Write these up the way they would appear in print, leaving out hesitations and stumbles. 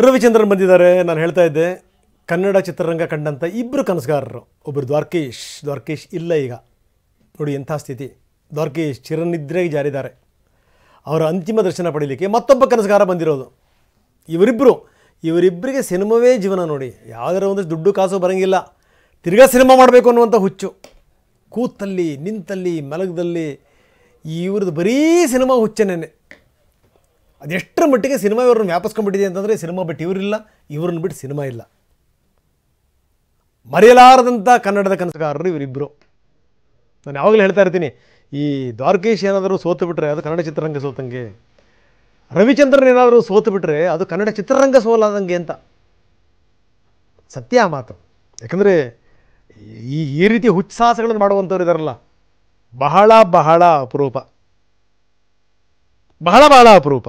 ರವಿಚಂದ್ರನ್ ಬಂದಿದ್ದಾರೆ. ನಾನು ಹೇಳ್ತಾ ಇದ್ದೆ, ಕನ್ನಡ ಚಿತ್ರರಂಗ ಕಂಡಂಥ ಇಬ್ಬರು ಕನಸುಗಾರರು. ಒಬ್ಬರು ದ್ವಾರಕೀಶ್ ಇಲ್ಲ ಈಗ. ನೋಡಿ ಎಂಥ ಸ್ಥಿತಿ. ದ್ವಾರಕೀಶ್ ಚಿರನಿದ್ರೆಗೆ ಜಾರಿದ್ದಾರೆ. ಅವರ ಅಂತಿಮ ದರ್ಶನ ಪಡೀಲಿಕ್ಕೆ ಮತ್ತೊಬ್ಬ ಕನಸುಗಾರ ಬಂದಿರೋದು. ಇವರಿಬ್ಬರಿಗೆ ಸಿನಿಮಾವೇ ಜೀವನ. ನೋಡಿ, ಯಾವುದರ ಒಂದಷ್ಟು ದುಡ್ಡು ಕಾಸು ಬರೋಂಗಿಲ್ಲ, ತಿರ್ಗಾ ಸಿನಿಮಾ ಮಾಡಬೇಕು ಅನ್ನುವಂಥ ಹುಚ್ಚು. ಕೂತಲ್ಲಿ ನಿಂತಲ್ಲಿ ಮಲಗದಲ್ಲಿ ಇವ್ರದ್ದು ಬರೀ ಸಿನಿಮಾ ಹುಚ್ಚನೇನೆ. ಅದೆಷ್ಟರ ಮಟ್ಟಿಗೆ ಸಿನಿಮಾ ಇವ್ರನ್ನ ವ್ಯಾಪಿಸ್ಕೊಂಡ್ಬಿಟ್ಟಿದೆ ಅಂತಂದರೆ, ಸಿನಿಮಾ ಬಿಟ್ಟು ಇವರಿಲ್ಲ, ಇವ್ರನ್ನ ಬಿಟ್ಟು ಸಿನಿಮಾ ಇಲ್ಲ. ಮರೆಯಲಾರದಂಥ ಕನ್ನಡದ ಕನಸುಗಾರರು ಇವರಿಬ್ಬರು. ನಾನು ಯಾವಾಗಲೂ ಹೇಳ್ತಾ ಇರ್ತೀನಿ, ಈ ದ್ವಾರಕೀಶ್ ಏನಾದರೂ ಸೋತು ಬಿಟ್ಟರೆ ಅದು ಕನ್ನಡ ಚಿತ್ರರಂಗ ಸೋತಂಗೆ, ರವಿಚಂದ್ರನ್ ಏನಾದರೂ ಸೋತು ಬಿಟ್ಟರೆ ಅದು ಕನ್ನಡ ಚಿತ್ರರಂಗ ಸೋಲಾದಂಗೆ ಅಂತ. ಸತ್ಯ ಮಾತು. ಯಾಕಂದರೆ ಈ ರೀತಿ ಹುಚ್ಚಾಸಗಳನ್ನು ಮಾಡುವಂಥವ್ರು ಇದ್ದಾರಲ್ಲ, ಬಹಳ ಬಹಳ ಅಪರೂಪ, ಬಹಳ ಬಹಳ ಅಪರೂಪ.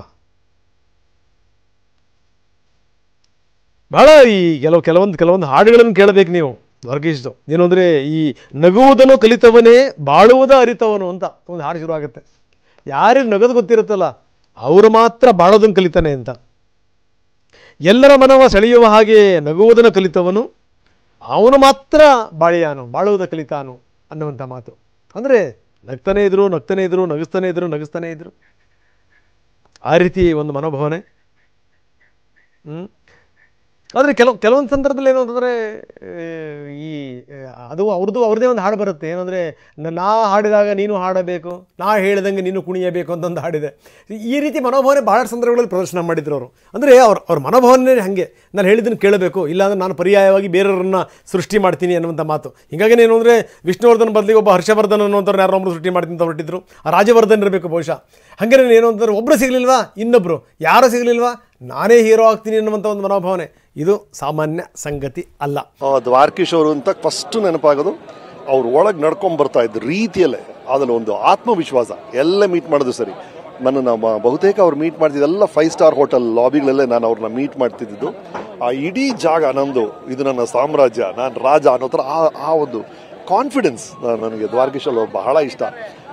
ಬಹಳ ಈ ಕೆಲವೊಂದು ಹಾಡುಗಳನ್ನು ಕೇಳಬೇಕು ನೀವು ದ್ವಾರಕೀಶ್ದು. ಏನು ಅಂದರೆ, ಈ ನಗುವುದನ್ನು ಕಲಿತವನೇ ಬಾಳುವುದ ಅರಿತವನು ಅಂತ ಒಂದು ಹಾಡು ಶುರು ಆಗುತ್ತೆ. ಯಾರಿಗೆ ನಗದು ಗೊತ್ತಿರುತ್ತಲ್ಲ ಅವರು ಮಾತ್ರ ಬಾಳೋದನ್ನು ಕಲಿತಾನೆ ಅಂತ. ಎಲ್ಲರ ಮನವ ಸೆಳೆಯುವ ಹಾಗೆ ನಗುವುದನ್ನು ಕಲಿತವನು ಅವನು ಮಾತ್ರ ಬಾಳುವುದ ಕಲಿತಾನು ಅನ್ನುವಂಥ ಮಾತು. ಅಂದರೆ ನಗ್ತಾನೇ ಇದ್ರು, ನಗಿಸ್ತಾನೇ ಇದ್ರು. ಆ ರೀತಿ ಒಂದು ಮನೋಭಾವನೆ. ಆದರೆ ಕೆಲವೊಂದು ಸಂದರ್ಭದಲ್ಲಿ ಏನು ಅಂತಂದರೆ, ಅವ್ರದ್ದೇ ಒಂದು ಹಾಡು ಬರುತ್ತೆ. ಏನಂದರೆ, ನಾ ಹಾಡಿದಾಗ ನೀನು ಹಾಡಬೇಕು, ನಾ ಹೇಳಿದಂಗೆ ನೀನು ಕುಣಿಯಬೇಕು ಅಂತ ಒಂದು ಹಾಡಿದೆ. ಈ ರೀತಿ ಮನೋಭಾವನೆ ಭಾಳ ಸಂದರ್ಭಗಳಲ್ಲಿ ಪ್ರದರ್ಶನ ಮಾಡಿದ್ರು ಅವರು. ಅಂದರೆ ಅವ್ರ ಮನೋಭಾವನೆ ಹಾಗೆ, ನಾನು ಹೇಳಿದ್ದನ್ನು ಕೇಳಬೇಕು, ಇಲ್ಲಾಂದರೆ ನಾನು ಪರ್ಯಾಯವಾಗಿ ಬೇರೆಯವ್ರನ್ನ ಸೃಷ್ಟಿ ಮಾಡ್ತೀನಿ ಅನ್ನುವಂಥ ಮಾತು. ಹೀಗಾಗಿ ಏನು ಅಂದರೆ, ವಿಷ್ಣುವರ್ಧನ್ ಬದಲಿಗೆ ಒಬ್ಬ ಹರ್ಷವರ್ಧನ್ ಅನ್ನುವಂಥವ್ರು ಯಾರೊಬ್ಬರು ಸೃಷ್ಟಿ ಮಾಡ್ತೀನಿ ಅಂತ ಹೊರಟಿದ್ರು. ಆ ರಾಜವರ್ಧನ್ ಇರಬೇಕು ಬಹುಶಃ. ಹಾಗೆ ಏನು ಅಂತಂದರೆ, ಒಬ್ಬರು ಸಿಗಲಿಲ್ವಾ ಇನ್ನೊಬ್ಬರು, ಯಾರು ಸಿಗಲಿಲ್ವಾ ನಾನೇ ಹೀರೋ ಆಗ್ತೀನಿ ಅನ್ನುವಂಥ ಒಂದು ಮನೋಭಾವನೆ. ಇದು ಸಾಮಾನ್ಯ ಸಂಗತಿ ಅಲ್ಲ. ದ್ವಾರಕೀಶ್ ಅವರು ಅಂತ ಫಸ್ಟ್ ನೆನಪಾಗೋದು, ಅವ್ರ ಒಳಗೆ ನಡ್ಕೊಂಡು ಬರ್ತಾ ಇದ್ದ ರೀತಿಯಲ್ಲೇ ಅದನ್ನು ಒಂದು ಆತ್ಮವಿಶ್ವಾಸ. ಎಲ್ಲ ಮೀಟ್ ಮಾಡೋದು ಸರಿ. ನನ್ನನ್ನು ಬಹುತೇಕ ಅವ್ರು ಮೀಟ್ ಮಾಡ್ತಿದ್ದೆಲ್ಲ 5 ಸ್ಟಾರ್ ಹೋಟೆಲ್ ಲಾಬಿಗಳಲ್ಲೇ ನಾನು ಅವ್ರನ್ನ ಮೀಟ್ ಮಾಡ್ತಿದ್ದು. ಆ ಇಡೀ ಜಾಗ ನಂದು, ಇದು ನನ್ನ ಸಾಮ್ರಾಜ್ಯ, ನಾನು ರಾಜ ಅನ್ನೋ ಥರ ಆ ಒಂದು ಕಾನ್ಫಿಡೆನ್ಸ್ ನನಗೆ ದ್ವಾರಕೀಶ್ ಅವರು ಬಹಳ ಇಷ್ಟ.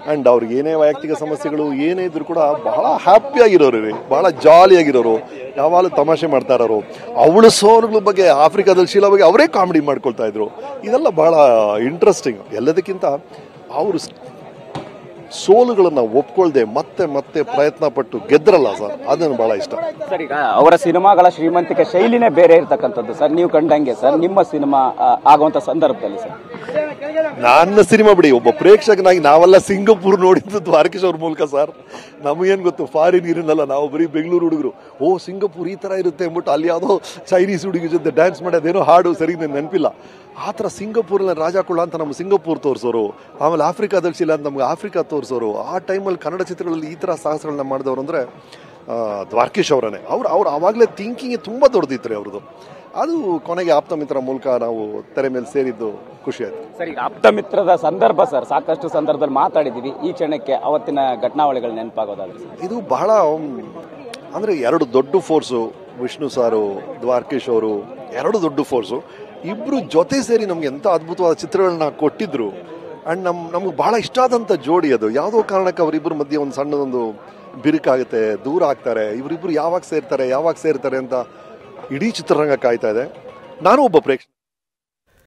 ಆ್ಯಂಡ್ ಅವ್ರಿಗೆ ಏನೇ ವೈಯಕ್ತಿಕ ಸಮಸ್ಯೆಗಳು ಏನೇ ಇದ್ರು ಕೂಡ ಬಹಳ ಹ್ಯಾಪಿಯಾಗಿರೋರು, ಬಹಳ ಜಾಲಿಯಾಗಿರೋರು, ಯಾವಾಗಲೂ ತಮಾಷೆ ಮಾಡ್ತಾ ಇರೋರು. ಅವಳ ಸೋಲುಗಳ ಬಗ್ಗೆ, ಆಫ್ರಿಕಾದಲ್ಲಿ ಶೀಲಾ ಬಗ್ಗೆ ಅವರೇ ಕಾಮಿಡಿ ಮಾಡ್ಕೊಳ್ತಾ ಇದ್ರು. ಇದೆಲ್ಲ ಬಹಳ ಇಂಟ್ರೆಸ್ಟಿಂಗ್. ಎಲ್ಲದಕ್ಕಿಂತ ಅವರು ಸೋಲುಗಳನ್ನು ಒಪ್ಕೊಳ್ದೆ ಮತ್ತೆ ಪ್ರಯತ್ನ ಪಟ್ಟು ಗೆದ್ರಲ್ಲ ಸರ್, ಅದನ್ನು ಬಹಳ ಇಷ್ಟ ಸರ್. ಈಗ ಅವರ ಸಿನಿಮಾಗಳ ಶ್ರೀಮಂತಿಕೆ ಶೈಲಿನೇ ಬೇರೆ ಇರ್ತಕ್ಕಂಥದ್ದು ಸರ್. ನೀವು ಕಂಡಂಗೆ ಸರ್, ನಿಮ್ಮ ಸಿನಿಮಾ ಆಗುವಂತ ಸಂದರ್ಭದಲ್ಲಿ ಸರ್, ನನ್ನ ಸಿನಿಮಾ ಬಿಡಿ, ಒಬ್ಬ ಪ್ರೇಕ್ಷಕನಾಗಿ ನಾವೆಲ್ಲ ಸಿಂಗಪುರ್ ನೋಡಿದ್ದು ದ್ವಾರಕೀಶ್ ಅವ್ರ ಮೂಲಕ ಸರ್. ನಮಗೇನು ಗೊತ್ತು, ಫಾರಿನ್ ಇರಲ್ಲ, ನಾವು ಬರೀ ಬೆಂಗಳೂರು ಹುಡುಗರು. ಸಿಂಗಪುರ್ ಈ ಥರ ಇರುತ್ತೆ ಅಂದ್ಬಿಟ್ಟು ಅಲ್ಲಿ ಯಾವುದೋ ಚೈನೀಸ್ ಹುಡುಗಿ ಜೊತೆ ಡ್ಯಾನ್ಸ್ ಮಾಡೋದೇನೋ ಹಾಡು ಸರಿ ನೆನಪಿಲ್ಲ. ಆ ಥರ ಸಿಂಗಪೂರಲ್ಲಿ ರಾಜಾಕುಳ ಅಂತ ನಮ್ಗೆ ಸಿಂಗಪೂರ್ ತೋರಿಸೋರು, ಆಮೇಲೆ ಆಫ್ರಿಕಾದಲ್ಲಿ ಶಿಲಾ ಅಂತ ನಮ್ಗೆ ಆಫ್ರಿಕಾ ತೋರಿಸೋರು. ಆ ಟೈಮಲ್ಲಿ ಕನ್ನಡ ಚಿತ್ರಗಳಲ್ಲಿ ಈ ಥರ ಸಾಹಸಗಳನ್ನ ಮಾಡಿದವರು ಅಂದರೆ ದ್ವಾರಕೀಶ್ ಅವರೇ. ಅವ್ರು ಆವಾಗಲೇ ಥಿಂಕಿಂಗ್ ತುಂಬ ದೊಡ್ಡದಿತ್ತು ರೀ ಅವ್ರದ್ದು. ಅದು ಕೊನೆಗೆ ಆಪ್ತಮಿತ್ರ ಮೂಲಕ ನಾವು ತೆರೆ ಮೇಲೆ ಸೇರಿದ್ದು ಖುಷಿ ಆಯ್ತು ಸರ್. ಈಗ ಆಪ್ತಮಿತ್ರದ ಸಂದರ್ಭ ಸರ್, ಸಾಕಷ್ಟು ಸಂದರ್ಭದಲ್ಲಿ ಮಾತಾಡಿದ್ದೀವಿ. ಈ ಕ್ಷಣಕ್ಕೆ ಅವತ್ತಿನ ಘಟನಾವಳಿಗಳು ನೆನಪಾಗೋದಾದ್ರೆ ಇದು ಬಹಳ ಅಂದರೆ 2 ದೊಡ್ಡ ಫೋರ್ಸು, ವಿಷ್ಣು ಸಾರು, ದ್ವಾರಕೀಶ್ ಅವರು 2 ದೊಡ್ಡ ಫೋರ್ಸು. ಇಬ್ಬರು ಜೊತೆ ಸೇರಿ ನಮ್ಗೆ ಎಂಥ ಅದ್ಭುತವಾದ ಚಿತ್ರಗಳನ್ನ ಕೊಟ್ಟಿದ್ರು. ಆ್ಯಂಡ್ ನಮ್ಗೆ ಬಹಳ ಇಷ್ಟ ಆದಂಥ ಜೋಡಿ ಅದು. ಯಾವುದೋ ಕಾರಣಕ್ಕೆ ಅವರಿಬ್ಬರ ಮಧ್ಯೆ ಒಂದು ಸಣ್ಣದೊಂದು ಬಿರುಕಾಗುತ್ತೆ, ದೂರ ಆಗ್ತಾರೆ. ಇವರಿಬ್ಬರು ಯಾವಾಗ ಸೇರ್ತಾರೆ ಅಂತ ಇಡೀ ಚಿತ್ರರಂಗ ಕಾಯ್ತಾ ಇದೆ. ನಾನು ಒಬ್ಬ ಪ್ರೇಕ್ಷಕ.